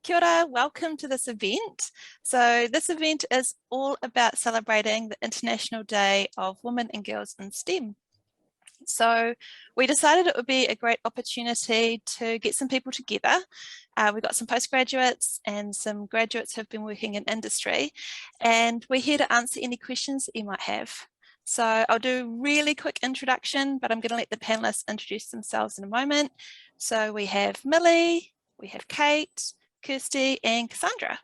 Kia ora, welcome to this event. So this event is all about celebrating the International Day of Women and Girls in STEM. So we decided it would be a great opportunity to get some people together. We've got some postgraduates and some graduates who have been working in industry, and we're here to answer any questions that you might have. So I'll do a really quick introduction, but I'm going to let the panelists introduce themselves in a moment. So we have Millie, we have Kate, Kirsty and Cassandra.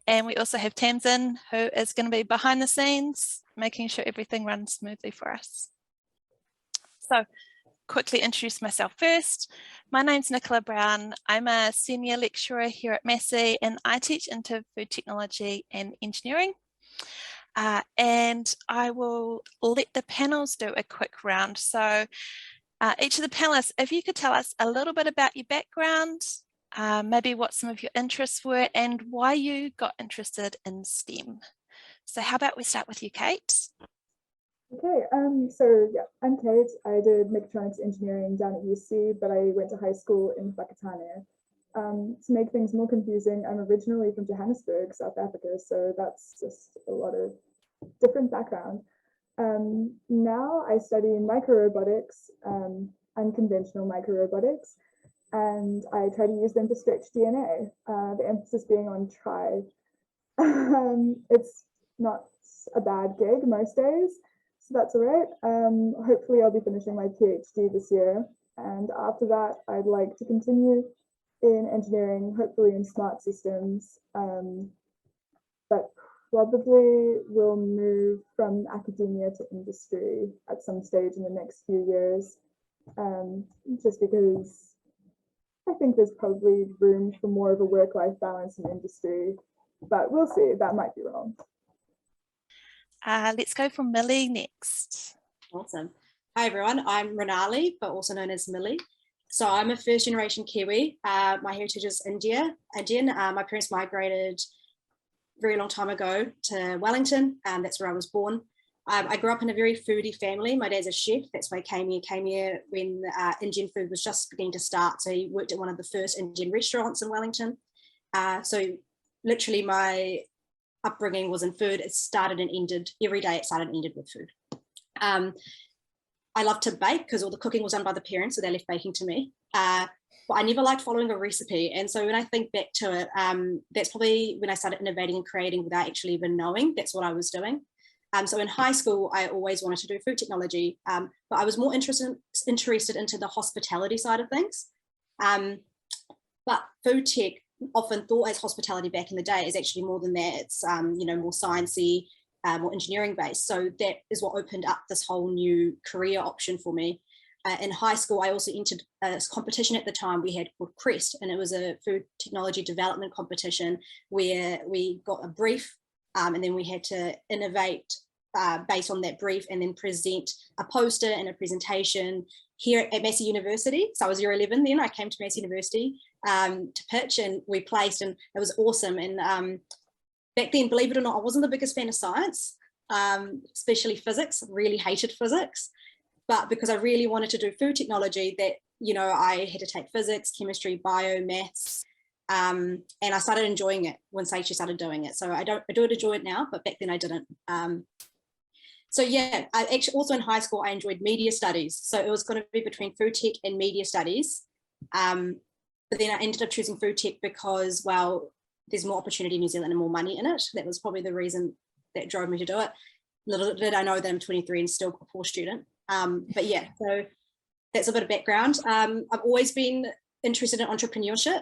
And we also have Tamsin, who is going to be behind the scenes, making sure everything runs smoothly for us. So quickly introduce myself first. My name's Nicola Brown. I'm a senior lecturer here at Massey and I teach into food technology and engineering. And I will let the panels do a quick round. So each of the panelists, if you could tell us a little bit about your background, maybe what some of your interests were and why you got interested in STEM. So how about we start with you, Kate? Okay, so yeah, I'm Kate. I did mechatronics engineering down at UC, but I went to high school in Whakatane. To make things more confusing, I'm originally from Johannesburg, South Africa, so that's just a lot of different background. Now I study microrobotics, unconventional microrobotics, and I try to use them to stretch DNA, the emphasis being on try. It's not a bad gig most days, so that's all right. Hopefully I'll be finishing my PhD this year, and after that I'd like to continue in engineering, hopefully in smart systems, but probably will move from academia to industry at some stage in the next few years, just because I think there's probably room for more of a work-life balance in industry, but we'll see, that might be wrong. Let's go for Millie next. Awesome. Hi everyone, I'm Renali, but also known as Millie. So I'm a first generation Kiwi. My heritage is Indian. My parents migrated a very long time ago to Wellington. That's where I was born. I grew up in a very foodie family. My dad's a chef. That's why I came here when Indian food was just beginning to start. So he worked at one of the first Indian restaurants in Wellington. So literally my upbringing was in food. It started and ended, every day it started and ended with food. I love to bake because all the cooking was done by the parents, so they left baking to me. But I never liked following a recipe. And so when I think back to it, that's probably when I started innovating and creating without actually even knowing that's what I was doing. So in high school, I always wanted to do food technology, but I was more interested into the hospitality side of things. But food tech, often thought as hospitality back in the day, is actually more than that. It's more sciencey, more engineering based. So that is what opened up this whole new career option for me. In high school, I also entered a competition at the time we had called Crest, and it was a food technology development competition where we got a brief. And then we had to innovate based on that brief and then present a poster and a presentation here at Massey University. So I was year 11 then. I came to Massey University to pitch, and we placed, and it was awesome. And back then, believe it or not, I wasn't the biggest fan of science, especially physics. Really hated physics. But because I really wanted to do food technology, that, I had to take physics, chemistry, bio, maths. And I started enjoying it once I actually started doing it. So I do enjoy it now, but back then I didn't. So yeah, I actually also in high school, I enjoyed media studies. So it was going to be between food tech and media studies. But then I ended up choosing food tech because, well, there's more opportunity in New Zealand and more money in it. That was probably the reason that drove me to do it. Little did I know that I'm 23 and still a poor student. But yeah, so that's a bit of background. I've always been interested in entrepreneurship.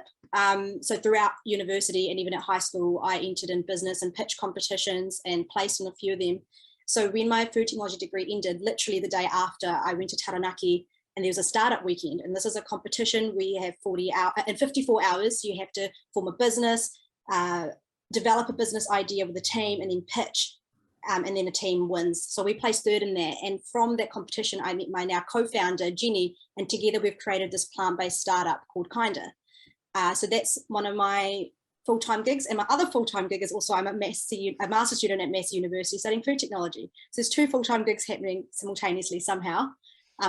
So throughout university and even at high school, I entered in business and pitch competitions and placed in a few of them. So when my food technology degree ended, literally the day after, I went to Taranaki and there was a startup weekend. And this is a competition where you have 40 hours, in 54 hours, you have to form a business, develop a business idea with a team and then pitch. And then a team wins. So we placed third in there. And from that competition, I met my now co-founder, Jenny, and together we've created this plant-based startup called Kinda. So that's one of my full-time gigs. And my other full-time gig is also I'm a master's student at Massey University studying food technology. So there's two full-time gigs happening simultaneously somehow,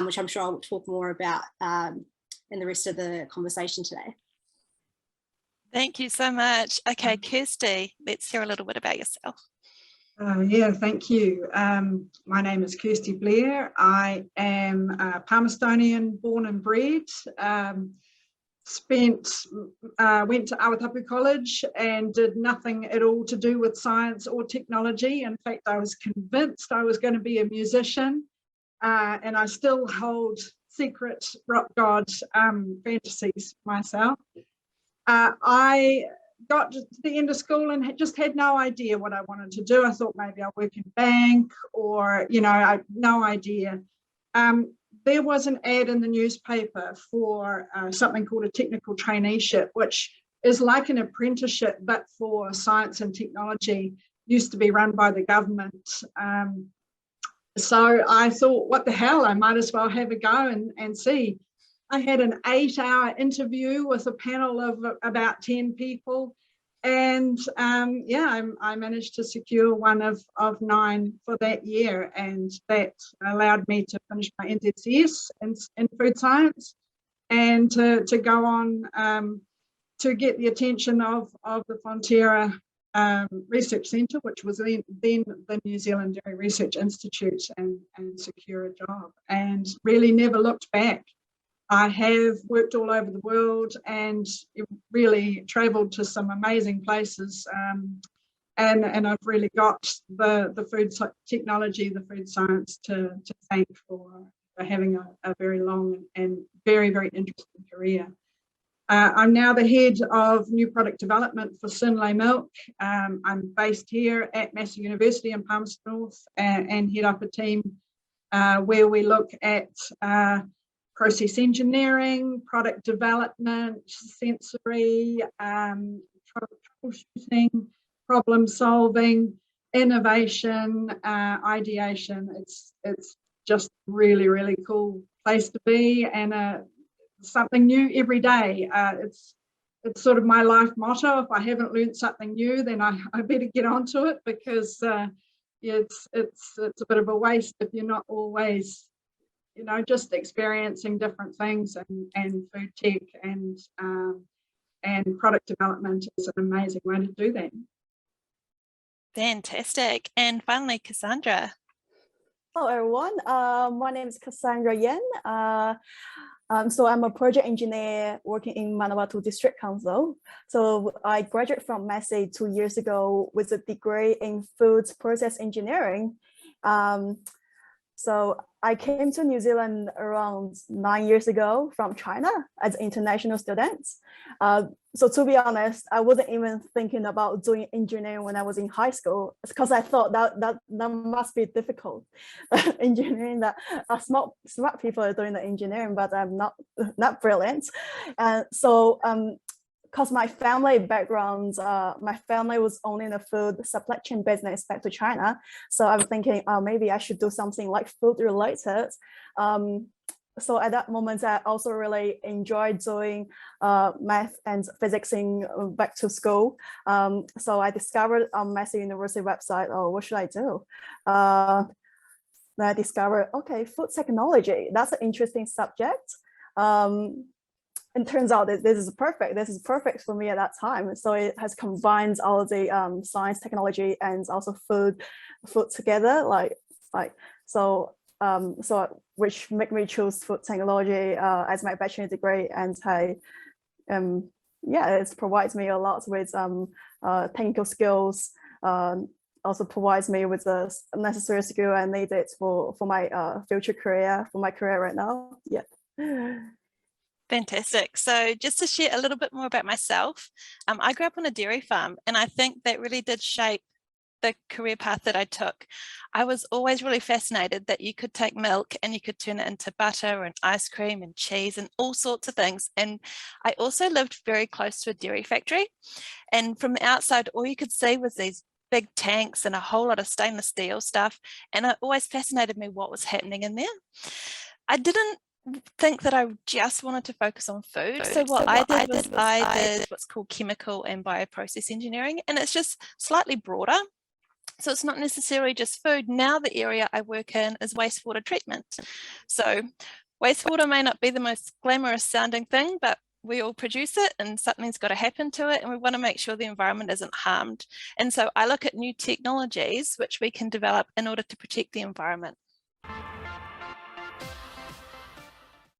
which I'm sure I'll talk more about in the rest of the conversation today. Thank you so much. Okay, Kirsty, let's hear a little bit about yourself. Yeah, thank you. My name is Kirsty Blair. I am a Palmerstonian, born and bred. Went to Awatapu College and did nothing at all to do with science or technology. In fact, I was convinced I was going to be a musician, and I still hold secret rock god fantasies myself. I got to the end of school and just had no idea what I wanted to do. I thought maybe I'll work in bank or, you know, I had no idea. There was an ad in the newspaper for something called a technical traineeship, which is like an apprenticeship, but for science and technology, used to be run by the government. So I thought, what the hell, I might as well have a go and see. I had an 8-hour interview with a panel of about 10 people. And yeah, I managed to secure one of 9 for that year. And that allowed me to finish my NZCS in food science and to go on to get the attention of the Fonterra Research Centre, which was then the New Zealand Dairy Research Institute, and secure a job. And really never looked back. I have worked all over the world and really travelled to some amazing places, and I've really got the food technology, the food science to thank for having a very long and very, very interesting career. I'm now the head of new product development for Synlait Milk. I'm based here at Massey University in Palmerston North and head up a team where we look at process engineering, product development, sensory, troubleshooting, problem solving, innovation, ideation. It's just really, really cool place to be, and something new every day. It's sort of my life motto. If I haven't learned something new, then I better get onto it, because it's a bit of a waste if you're not always, you know, just experiencing different things. And food tech and product development is an amazing way to do that. Fantastic. And finally, Cassandra. Hello everyone, my name is Cassandra Yen. So I'm a project engineer working in Manawatu District Council. So I graduated from Massey 2 years ago with a degree in food process engineering. So I came to New Zealand around 9 years ago from China as an international student. So to be honest, I wasn't even thinking about doing engineering when I was in high school, because I thought that must be difficult. Engineering, that smart people are doing the engineering, but I'm not brilliant. And so because my family background, my family was owning a food supply chain business back to China. So I'm thinking maybe I should do something like food related. So at that moment, I also really enjoyed doing math and physics in back to school. So I discovered on Massey University website, oh, what should I do? Then I discovered, okay, food technology, that's an interesting subject. And turns out that this is perfect for me at that time. So it has combined all the science, technology, and also food together, so which make me choose food technology as my bachelor degree. And yeah, it provides me a lot with technical skills. Also provides me with the necessary skill I needed for my future career, for my career right now. Yeah. Fantastic. So just to share a little bit more about myself, I grew up on a dairy farm, and I think that really did shape the career path that I took. I was always really fascinated that you could take milk and you could turn it into butter and ice cream and cheese and all sorts of things. And I also lived very close to a dairy factory. And from the outside, all you could see was these big tanks and a whole lot of stainless steel stuff. And it always fascinated me what was happening in there. I didn't think that I just wanted to focus on food. So what I did was I did what's called chemical and bioprocess engineering, and it's just slightly broader. So it's not necessarily just food. Now the area I work in is wastewater treatment. So wastewater may not be the most glamorous sounding thing, but we all produce it and something's got to happen to it, and we want to make sure the environment isn't harmed. And so I look at new technologies which we can develop in order to protect the environment.